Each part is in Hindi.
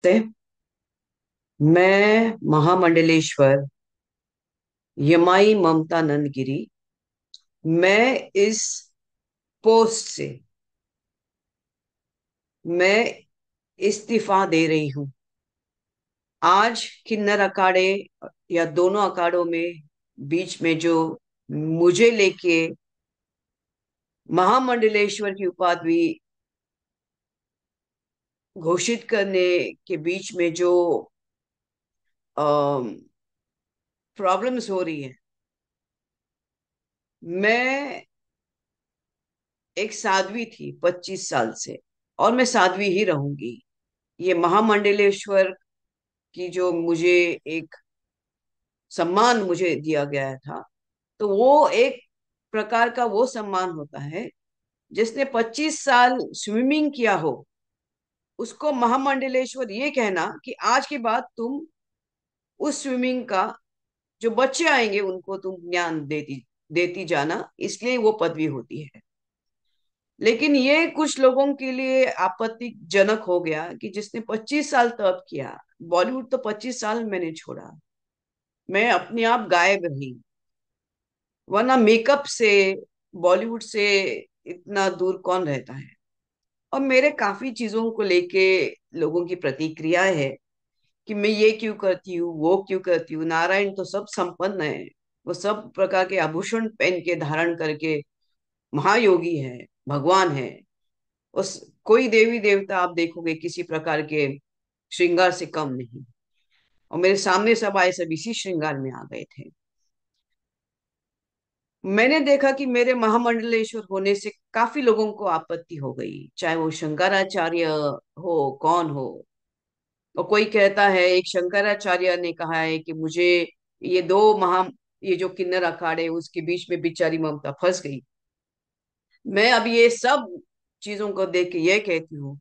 ते मैं महामंडलेश्वर यमाई ममता नंदगिरी। मैं इस पोस्ट से मैं इस्तीफा दे रही हूं। आज किन्नर अखाड़े या दोनों अखाड़ों में बीच में जो मुझे लेके महामंडलेश्वर की उपाधि घोषित करने के बीच में जो प्रॉब्लम्स हो रही है। मैं एक साध्वी थी 25 साल से, और मैं साध्वी ही रहूंगी। ये महामंडलेश्वर की जो मुझे एक सम्मान मुझे दिया गया था, तो वो एक प्रकार का वो सम्मान होता है। जिसने 25 साल स्विमिंग किया हो, उसको महामंडलेश्वर ये कहना कि आज के बाद तुम उस स्विमिंग का जो बच्चे आएंगे उनको तुम ज्ञान देती देती जाना, इसलिए वो पदवी होती है। लेकिन ये कुछ लोगों के लिए आपत्तिजनक हो गया कि जिसने 25 साल तप किया। बॉलीवुड तो 25 साल मैंने छोड़ा, मैं अपने आप गायब रही। वरना मेकअप से, बॉलीवुड से इतना दूर कौन रहता है। और मेरे काफी चीजों को लेके लोगों की प्रतिक्रिया है कि मैं ये क्यों करती हूँ, वो क्यों करती हूँ। नारायण तो सब संपन्न है, वो सब प्रकार के आभूषण पहन के धारण करके महायोगी है, भगवान है। उस कोई देवी देवता आप देखोगे किसी प्रकार के श्रृंगार से कम नहीं। और मेरे सामने सब आए, सब इसी श्रृंगार में आ गए थे। मैंने देखा कि मेरे महामंडलेश्वर होने से काफी लोगों को आपत्ति हो गई, चाहे वो शंकराचार्य हो, कौन हो। और कोई कहता है, एक शंकराचार्य ने कहा है कि मुझे ये दो महा ये जो किन्नर अखाड़े उसके बीच में बेचारी ममता फंस गई। मैं अब ये सब चीजों को देख के ये कहती हूँ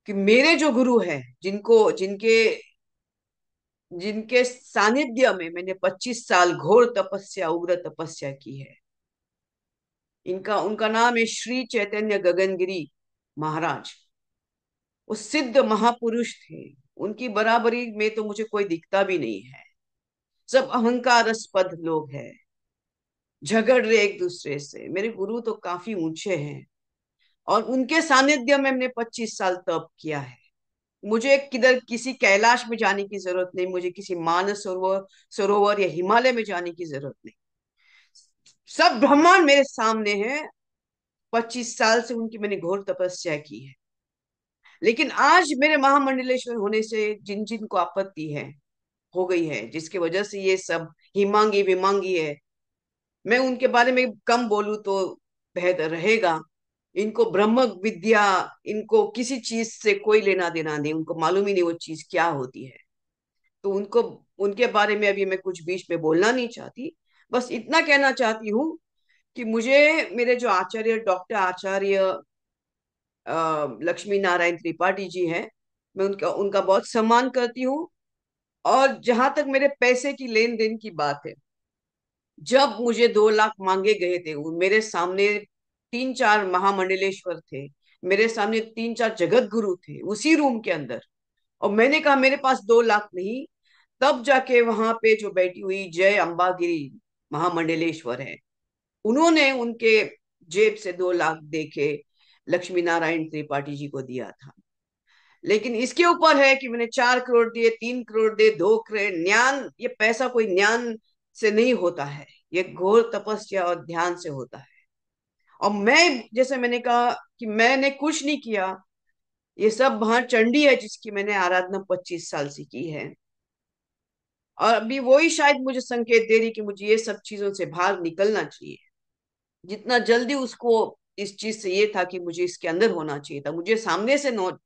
कि मेरे जो गुरु हैं, जिनको जिनके जिनके सानिध्य में मैंने 25 साल घोर तपस्या, उग्र तपस्या की है, इनका उनका नाम है श्री चैतन्य गगनगिरी महाराज। वो सिद्ध महापुरुष थे। उनकी बराबरी में तो मुझे कोई दिखता भी नहीं है। सब अहंकारास्पद लोग हैं, झगड़ रहे एक दूसरे से। मेरे गुरु तो काफी ऊंचे हैं, और उनके सानिध्य में मैंने 25 साल तप किया है। मुझे किधर किसी कैलाश में जाने की जरूरत नहीं, मुझे किसी मानस सरोवर सरोवर या हिमालय में जाने की जरूरत नहीं। सब ब्रह्मांड मेरे सामने है। 25 साल से उनकी मैंने घोर तपस्या की है। लेकिन आज मेरे महामंडलेश्वर होने से जिन जिन को आपत्ति है, हो गई है, जिसकी वजह से ये सब हिमांगी विमांगी है, मैं उनके बारे में कम बोलूं तो बेहतर रहेगा। इनको ब्रह्म विद्या, इनको किसी चीज से कोई लेना देना नहीं, उनको मालूम ही नहीं वो चीज क्या होती है। तो उनको, उनके बारे में अभी मैं कुछ बीच में बोलना नहीं चाहती। बस इतना कहना चाहती हूँ कि मुझे मेरे जो आचार्य, डॉक्टर आचार्य लक्ष्मी नारायण त्रिपाठी जी हैं, मैं उनका उनका बहुत सम्मान करती हूँ। और जहां तक मेरे पैसे की लेन देन की बात है, जब मुझे 2 लाख मांगे गए थे, मेरे सामने 3 4 महामंडलेश्वर थे, मेरे सामने 3 4 जगत गुरु थे उसी रूम के अंदर। और मैंने कहा मेरे पास 2 लाख नहीं। तब जाके वहां पे जो बैठी हुई जय अंबागिरी महामंडलेश्वर है, उन्होंने उनके जेब से 2 लाख देके लक्ष्मी नारायण त्रिपाठी जी को दिया था। लेकिन इसके ऊपर है कि मैंने 4 करोड़ दिए, 3 करोड़ दिए, 2 करोड़। ज्ञान, ये पैसा कोई ज्ञान से नहीं होता है, ये घोर तपस्या और ध्यान से होता है। और मैं, जैसे मैंने कहा कि मैंने कुछ नहीं किया, ये सब वहां चंडी है जिसकी मैंने आराधना 25 साल से की है। और अभी वही शायद मुझे संकेत दे रही कि मुझे ये सब चीजों से बाहर निकलना चाहिए। जितना जल्दी उसको इस चीज से ये था कि मुझे इसके अंदर होना चाहिए था, मुझे सामने से नोट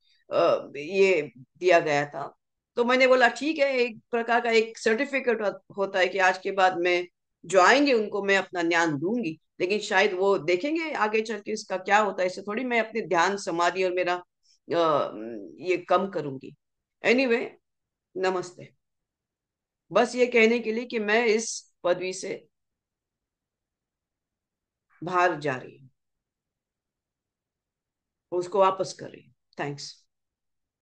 ये दिया गया था। तो मैंने बोला ठीक है, एक प्रकार का एक सर्टिफिकेट होता है कि आज के बाद मैं जो आएंगे उनको मैं अपना ज्ञान दूंगी। लेकिन शायद वो देखेंगे आगे चल के इसका क्या होता है। इससे थोड़ी मैं अपने ध्यान समाधि और मेरा ये कम करूंगी। एनीवे, नमस्ते। बस ये कहने के लिए कि मैं इस पदवी से बाहर जा रही हूँ, उसको वापस कर रही हूँ। थैंक्स।